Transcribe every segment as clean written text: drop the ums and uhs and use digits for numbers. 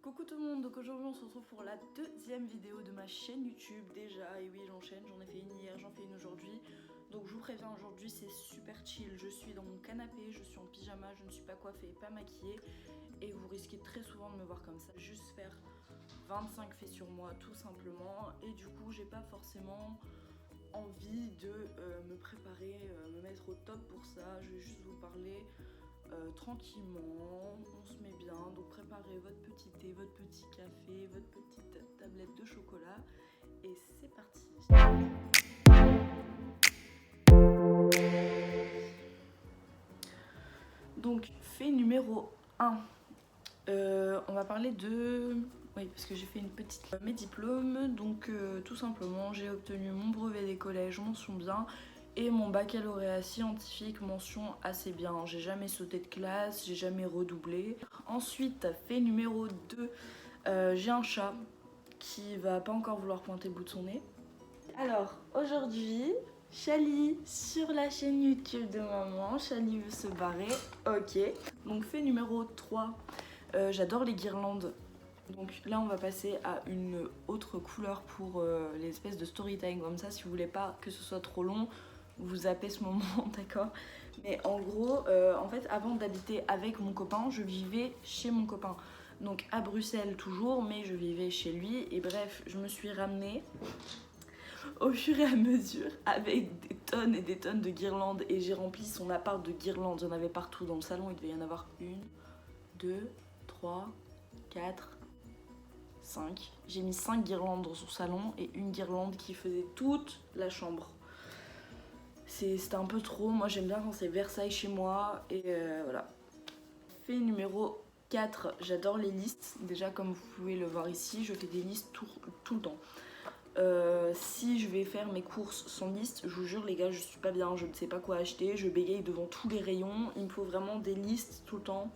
Coucou tout le monde, donc aujourd'hui on se retrouve pour la deuxième vidéo de ma chaîne YouTube déjà, et oui j'enchaîne, j'en ai fait une hier, j'en fais une aujourd'hui. Donc je vous préviens, aujourd'hui c'est super chill, je suis dans mon canapé, je suis en pyjama, je ne suis pas coiffée, pas maquillée, et vous risquez très souvent de me voir comme ça, juste faire 25 faits sur moi tout simplement, et du coup j'ai pas forcément envie de me préparer, me mettre au top pour ça, je vais juste vous parler tranquillement, on se met bien, donc préparez votre petit thé, votre petit café, votre petite tablette de chocolat et c'est parti. Donc fait numéro 1, on va parler de... Oui, parce que j'ai fait une petite... mes diplômes, donc tout simplement j'ai obtenu mon brevet des collèges, mention bien, et mon baccalauréat scientifique, mention assez bien. J'ai jamais sauté de classe, j'ai jamais redoublé. Ensuite, fait numéro 2, j'ai un chat qui va pas encore vouloir pointer le bout de son nez. Alors, aujourd'hui, Chali sur la chaîne YouTube de maman. Chali veut se barrer, ok. Donc fait numéro 3, j'adore les guirlandes. Donc là on va passer à une autre couleur pour les espèces de story time comme ça. Si vous voulez pas que ce soit trop long, vous zappez ce moment, d'accord. Mais en gros, en fait avant d'habiter avec mon copain, je vivais chez mon copain. Donc à Bruxelles toujours, mais je vivais chez lui. Et bref, je me suis ramenée au fur et à mesure avec des tonnes et des tonnes de guirlandes. Et j'ai rempli son appart de guirlandes. Il y en avait partout dans le salon, il devait y en avoir 1, 2, 3, 4... 5. J'ai mis 5 guirlandes dans son salon et une guirlande qui faisait toute la chambre. C'était un peu trop, moi j'aime bien quand c'est Versailles chez moi et voilà. Fait numéro 4, j'adore les listes. Déjà comme vous pouvez le voir ici, je fais des listes tout le temps. Si je vais faire mes courses sans liste, je vous jure les gars, je suis pas bien, je ne sais pas quoi acheter, je bégaye devant tous les rayons, il me faut vraiment des listes tout le temps.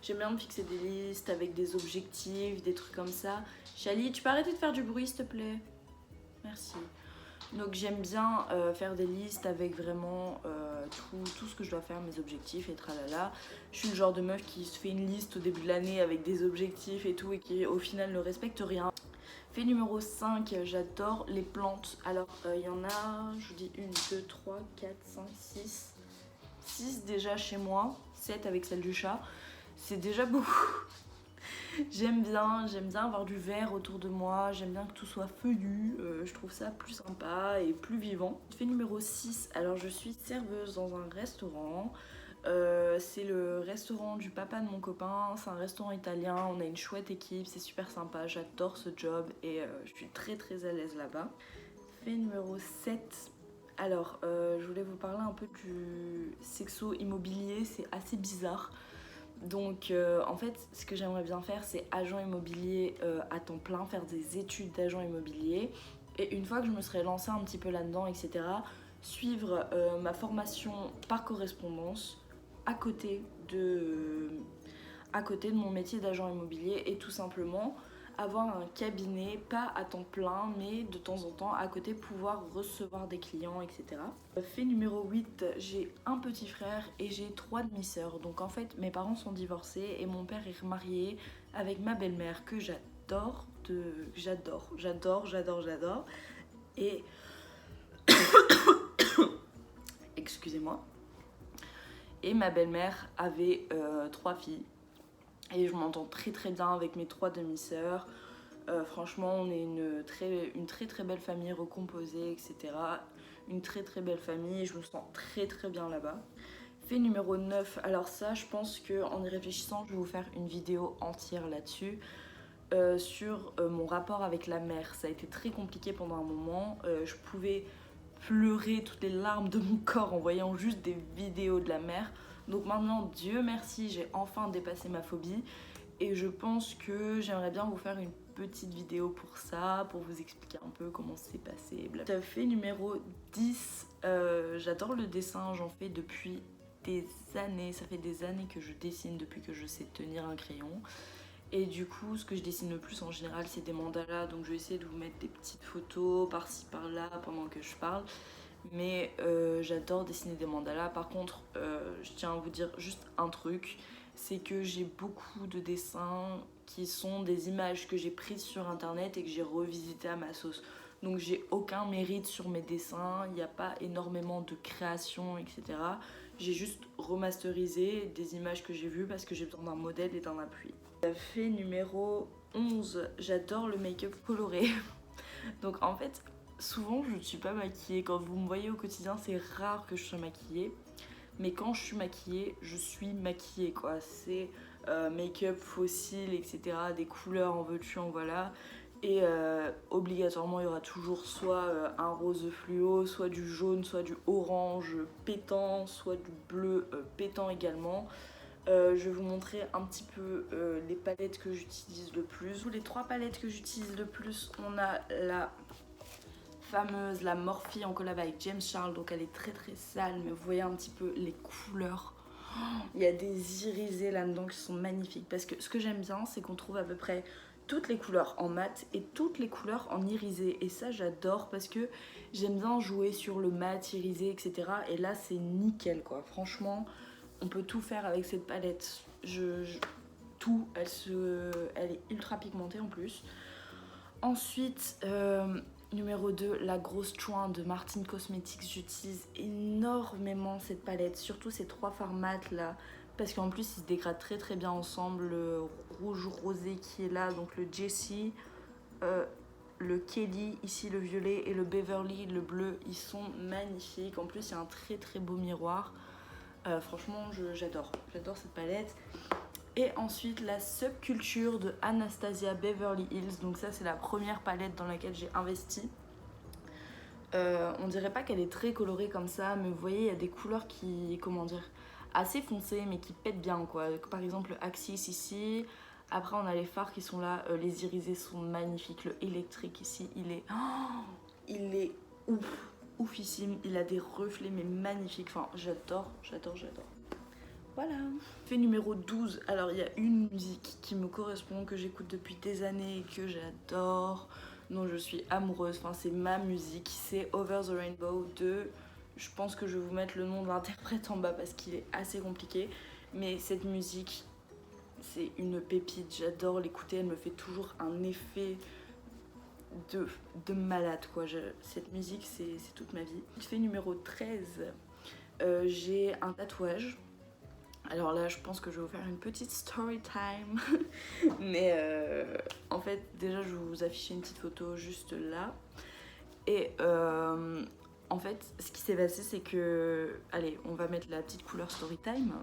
J'aime bien me fixer des listes avec des objectifs, des trucs comme ça. Chali, tu peux arrêter de faire du bruit s'il te plaît? Merci. Donc j'aime bien faire des listes avec vraiment tout ce que je dois faire, mes objectifs et tralala. Je suis le genre de meuf qui se fait une liste au début de l'année avec des objectifs et tout et qui au final ne respecte rien. Fait numéro 5, j'adore les plantes. Alors il y en a, je vous dis 1, 2, 3, 4, 5, 6. 6 déjà chez moi, 7 avec celle du chat. C'est déjà beaucoup. J'aime bien avoir du vert autour de moi, j'aime bien que tout soit feuillu, je trouve ça plus sympa et plus vivant. Fait numéro 6, alors je suis serveuse dans un restaurant. C'est le restaurant du papa de mon copain, c'est un restaurant italien, on a une chouette équipe, c'est super sympa, j'adore ce job et je suis très à l'aise là-bas. Fait numéro 7, alors je voulais vous parler un peu du sexo immobilier, c'est assez bizarre. Donc en fait ce que j'aimerais bien faire c'est agent immobilier à temps plein, faire des études d'agent immobilier et une fois que je me serais lancée un petit peu là-dedans etc, suivre ma formation par correspondance à côté de mon métier d'agent immobilier et tout simplement avoir un cabinet, pas à temps plein, mais de temps en temps à côté pouvoir recevoir des clients, etc. Fait numéro 8, j'ai un petit frère et j'ai 3 demi-sœurs. Donc en fait, mes parents sont divorcés et mon père est remarié avec ma belle-mère que j'adore. J'adore. Et... Excusez-moi. Et ma belle-mère avait 3 filles. Et je m'entends très bien avec mes 3 demi-sœurs. Franchement, on est une très belle famille recomposée, etc. Une très belle famille et je me sens très bien là-bas. Fait numéro 9, alors ça, je pense qu'en y réfléchissant, je vais vous faire une vidéo entière là-dessus. Sur mon rapport avec la mer. Ça a été très compliqué pendant un moment. Je pouvais pleurer toutes les larmes de mon corps en voyant juste des vidéos de la mer. Donc maintenant, Dieu merci, j'ai enfin dépassé ma phobie et je pense que j'aimerais bien vous faire une petite vidéo pour ça, pour vous expliquer un peu comment c'est passé. Ça fait numéro 10, j'adore le dessin, j'en fais depuis des années, ça fait des années que je dessine depuis que je sais tenir un crayon. Et du coup, ce que je dessine le plus en général, c'est des mandalas. Donc je vais essayer de vous mettre des petites photos par-ci par-là pendant que je parle. Mais j'adore dessiner des mandalas. Par contre, je tiens à vous dire juste un truc. c'est que j'ai beaucoup de dessins qui sont des images que j'ai prises sur internet et que j'ai revisitées à ma sauce. Donc j'ai aucun mérite sur mes dessins, il n'y a pas énormément de création, etc. J'ai juste remasterisé des images que j'ai vues parce que j'ai besoin d'un modèle et d'un appui. Fait numéro 11, j'adore le make-up coloré. Donc en fait, souvent je ne suis pas maquillée. Quand vous me voyez au quotidien, c'est rare que je sois maquillée. Mais quand je suis maquillée, je suis maquillée quoi. C'est make-up fossile, etc. Des couleurs en veux-tu, en voilà. Et obligatoirement, il y aura toujours soit un rose fluo, soit du jaune, soit du orange pétant, soit du bleu pétant également. Je vais vous montrer un petit peu les palettes que j'utilise le plus. Les 3 palettes que j'utilise le plus, on a la fameuse, la Morphe en collab avec James Charles, donc elle est très très sale, mais vous voyez un petit peu les couleurs. Il y a des irisés là-dedans qui sont magnifiques, parce que ce que j'aime bien, c'est qu'on trouve à peu près toutes les couleurs en mat et toutes les couleurs en irisé, et ça j'adore parce que j'aime bien jouer sur le mat, irisé, etc. Et là c'est nickel quoi, franchement on peut tout faire avec cette palette. Tout, elle est ultra pigmentée en plus. Ensuite, numéro 2, la grosse chouin de Martin Cosmetics. J'utilise énormément cette palette, surtout ces 3 fards mat là, parce qu'en plus ils se dégradent très très bien ensemble. Le rouge rosé qui est là, donc le Jessie, le Kelly, ici le violet, et le Beverly, le bleu, ils sont magnifiques. En plus il y a un très très beau miroir. Franchement j'adore cette palette. Et ensuite la Subculture de Anastasia Beverly Hills. Donc ça c'est la première palette dans laquelle j'ai investi. On dirait pas qu'elle est très colorée comme ça, mais vous voyez il y a des couleurs qui, comment dire, assez foncées mais qui pètent bien quoi. Par exemple Axis ici. Après on a les fards qui sont là, les irisés sont magnifiques. Le électrique ici il est oufissime. Il a des reflets mais magnifiques. Enfin j'adore. Voilà. Fait numéro 12, alors il y a une musique qui me correspond, que j'écoute depuis des années et que j'adore, dont je suis amoureuse, enfin c'est ma musique, c'est Over the Rainbow de... Je pense que je vais vous mettre le nom de l'interprète en bas parce qu'il est assez compliqué, mais cette musique c'est une pépite, j'adore l'écouter, elle me fait toujours un effet de malade quoi. Cette musique c'est toute ma vie. Fait numéro 13, j'ai un tatouage. Alors là, je pense que je vais vous faire une petite story time. Mais en fait, déjà, je vais vous afficher une petite photo juste là. Et en fait, ce qui s'est passé, c'est que... Allez, on va mettre la petite couleur story time.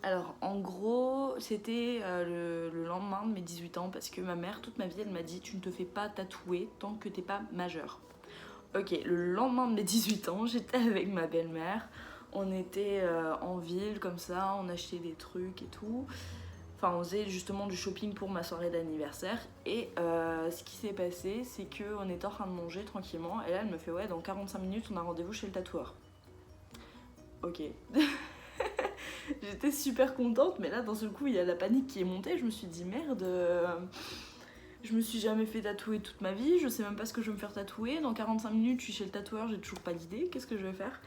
Alors, en gros, c'était le lendemain de mes 18 ans, parce que ma mère, toute ma vie, elle m'a dit « Tu ne te fais pas tatouer tant que t'es pas majeure ». Ok, le lendemain de mes 18 ans, j'étais avec ma belle-mère. On était en ville comme ça, on achetait des trucs et tout. Enfin, on faisait justement du shopping pour ma soirée d'anniversaire. Et ce qui s'est passé, c'est qu'on était en train de manger tranquillement. Et là, elle me fait « Ouais, dans 45 minutes, on a rendez-vous chez le tatoueur. » Ok. J'étais super contente, mais là, d'un seul coup, il y a la panique qui est montée. Je me suis dit « Merde, je me suis jamais fait tatouer toute ma vie. Je sais même pas ce que je vais me faire tatouer. Dans 45 minutes, je suis chez le tatoueur, j'ai toujours pas d'idée. Qu'est-ce que je vais faire ?»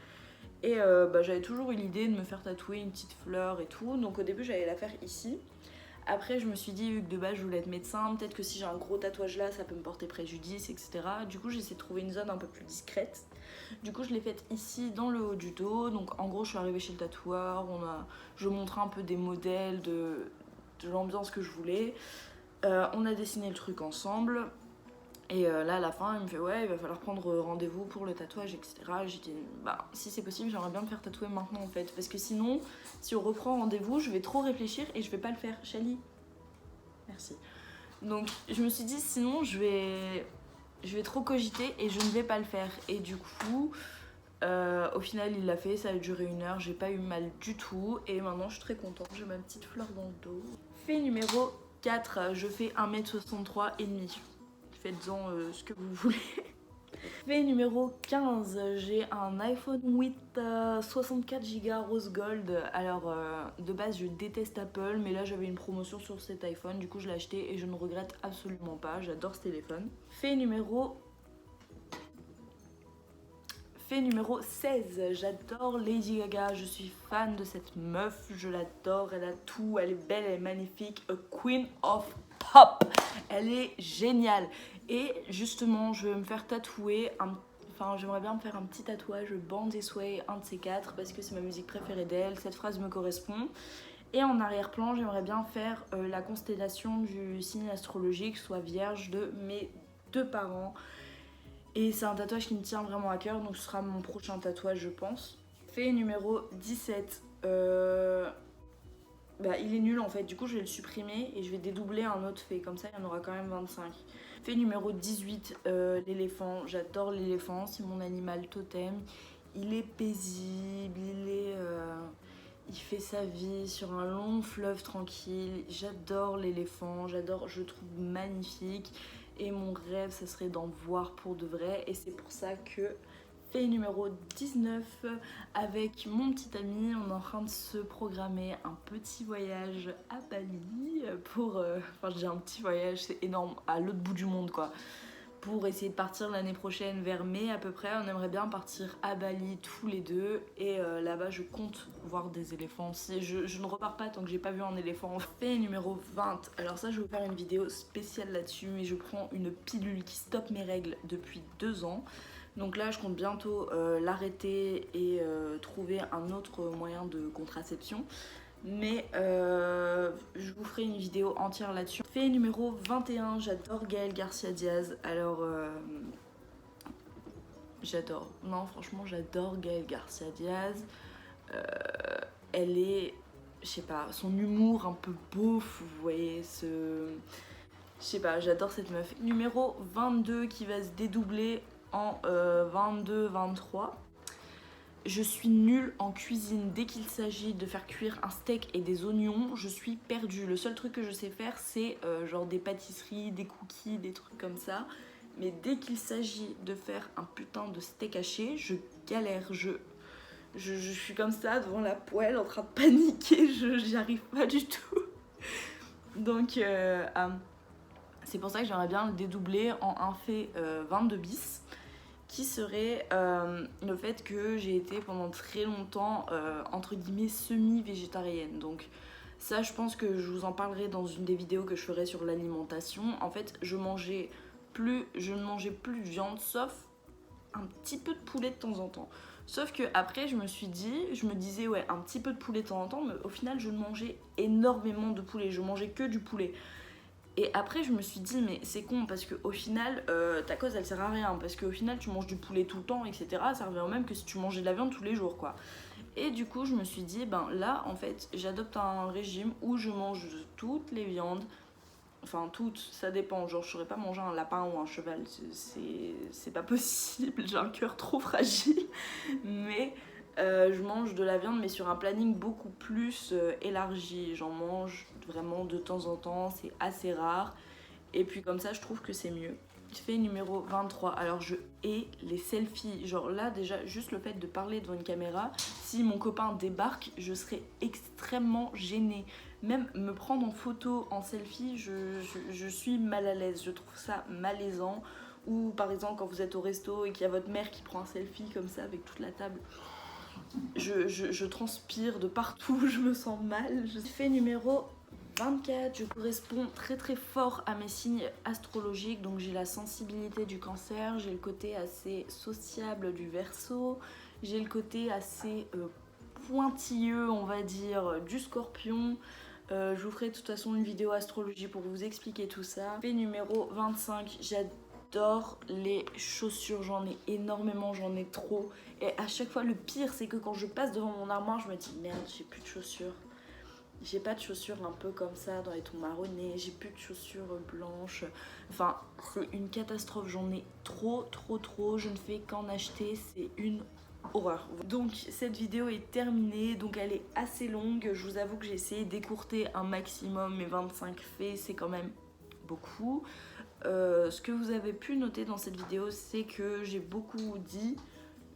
Et j'avais toujours eu l'idée de me faire tatouer une petite fleur et tout. Donc au début j'allais la faire ici. Après je me suis dit, vu que de base je voulais être médecin, peut-être que si j'ai un gros tatouage là ça peut me porter préjudice, etc. Du coup j'ai essayé de trouver une zone un peu plus discrète. Du coup je l'ai faite ici dans le haut du dos. Donc en gros je suis arrivée chez le tatoueur, je montrais un peu des modèles de l'ambiance que je voulais. On a dessiné le truc ensemble. Et là à la fin il me fait ouais il va falloir prendre rendez-vous pour le tatouage, etc. J'ai dit bah si c'est possible j'aimerais bien me faire tatouer maintenant en fait, parce que sinon si on reprend rendez-vous je vais trop réfléchir et je vais pas le faire. Chali, merci. Donc je me suis dit sinon je vais trop cogiter et je ne vais pas le faire. Et du coup au final il l'a fait, ça a duré 1 heure, j'ai pas eu mal du tout. Et maintenant je suis très contente, j'ai ma petite fleur dans le dos. Fait numéro 4, je fais 1m63 et demi. Faites-en ce que vous voulez. Fait numéro 15, j'ai un iPhone 8 64 Go rose gold. Alors de base je déteste Apple, mais là j'avais une promotion sur cet iPhone, du coup je l'ai acheté et je ne regrette absolument pas, j'adore ce téléphone. Fait Fait numéro 16, j'adore Lady Gaga, je suis fan de cette meuf, je l'adore, elle a tout, elle est belle, elle est magnifique, a queen of pop, elle est géniale. Et justement, je vais me faire tatouer j'aimerais bien me faire un petit tatouage Born This Way, un de ces quatre, parce que c'est ma musique préférée d'elle, cette phrase me correspond. Et en arrière-plan, j'aimerais bien faire la constellation du signe astrologique, soit vierge de mes deux parents. Et c'est un tatouage qui me tient vraiment à cœur, donc ce sera mon prochain tatouage, je pense. Fait numéro 17. Il est nul en fait, du coup je vais le supprimer et je vais dédoubler un autre fait, comme ça il y en aura quand même 25. Fait numéro 18, l'éléphant. J'adore l'éléphant, c'est mon animal totem. Il est paisible, il fait sa vie sur un long fleuve tranquille. J'adore l'éléphant, je le trouve magnifique. Et mon rêve, ça serait d'en voir pour de vrai. Et c'est pour ça que, fait numéro 19, avec mon petit ami, on est en train de se programmer un petit voyage à Bali pour... je dis un petit voyage, c'est énorme, à l'autre bout du monde quoi. Pour essayer de partir l'année prochaine vers mai à peu près. On aimerait bien partir à Bali tous les deux. Et là-bas, je compte voir des éléphants. Je ne repars pas tant que j'ai pas vu un éléphant. Fait numéro 20. Alors ça, je vais vous faire une vidéo spéciale là-dessus. Mais je prends une pilule qui stoppe mes règles depuis 2 ans. Donc là, je compte bientôt l'arrêter et trouver un autre moyen de contraception. Mais je vous ferai une vidéo entière là-dessus. Fait numéro 21, j'adore Gaëlle Garcia Diaz. Alors, j'adore. Non, franchement, j'adore Gaëlle Garcia Diaz. Elle est, je sais pas, son humour un peu beauf, vous voyez, je sais pas, j'adore cette meuf. Numéro 22 qui va se dédoubler en 22-23. Je suis nulle en cuisine. Dès qu'il s'agit de faire cuire un steak et des oignons, je suis perdue. Le seul truc que je sais faire, c'est genre des pâtisseries, des cookies, des trucs comme ça. Mais dès qu'il s'agit de faire un putain de steak haché, je galère. Je suis comme ça devant la poêle en train de paniquer. J'y arrive pas du tout. Donc c'est pour ça que j'aimerais bien le dédoubler en un fait 22 bis. Qui serait le fait que j'ai été pendant très longtemps entre guillemets semi-végétarienne. Donc ça, je pense que je vous en parlerai dans une des vidéos que je ferai sur l'alimentation. En fait, je ne mangeais plus de viande, sauf un petit peu de poulet de temps en temps. Sauf que après je me disais ouais, un petit peu de poulet de temps en temps, mais au final je mangeais énormément de poulet, je mangeais que du poulet. Et après je me suis dit mais c'est con parce qu'au final ta cause elle sert à rien, parce qu'au final tu manges du poulet tout le temps etc, ça revient au même que si tu mangeais de la viande tous les jours quoi. Et du coup je me suis dit ben là en fait j'adopte un régime où je mange toutes les viandes, enfin toutes, ça dépend, genre je saurais pas manger un lapin ou un cheval, c'est pas possible, j'ai un cœur trop fragile, mais je mange de la viande mais sur un planning beaucoup plus élargi, j'en mange vraiment de temps en temps, c'est assez rare et puis comme ça je trouve que c'est mieux. Fait numéro 23, alors je hais les selfies, genre là déjà juste le fait de parler devant une caméra, si mon copain débarque je serais extrêmement gênée, même me prendre en photo en selfie je suis mal à l'aise, je trouve ça malaisant. Ou par exemple quand vous êtes au resto et qu'il y a votre mère qui prend un selfie comme ça avec toute la table, je transpire de partout, je me sens mal. Fait numéro 24, je corresponds très très fort à mes signes astrologiques, donc j'ai la sensibilité du Cancer, j'ai le côté assez sociable du Verseau, j'ai le côté assez pointilleux on va dire du Scorpion. Je vous ferai de toute façon une vidéo astrologie pour vous expliquer tout ça. Fait numéro 25, j'adore les chaussures, j'en ai énormément, j'en ai trop. Et à chaque fois le pire c'est que quand je passe devant mon armoire je me dis merde j'ai plus de chaussures. J'ai pas de chaussures un peu comme ça dans les tons marronnés, j'ai plus de chaussures blanches. Enfin, c'est une catastrophe, j'en ai trop, je ne fais qu'en acheter, c'est une horreur. Donc cette vidéo est terminée, donc elle est assez longue. Je vous avoue que j'ai essayé d'écourter un maximum, mais 25 faits, c'est quand même beaucoup. Ce que vous avez pu noter dans cette vidéo, c'est que j'ai beaucoup dit.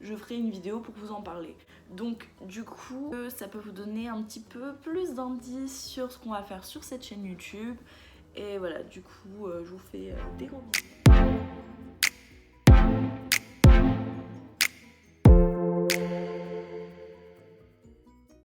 Je ferai une vidéo pour vous en parler. Donc du coup, ça peut vous donner un petit peu plus d'indices sur ce qu'on va faire sur cette chaîne YouTube. Et voilà, du coup, je vous fais des gros bisous.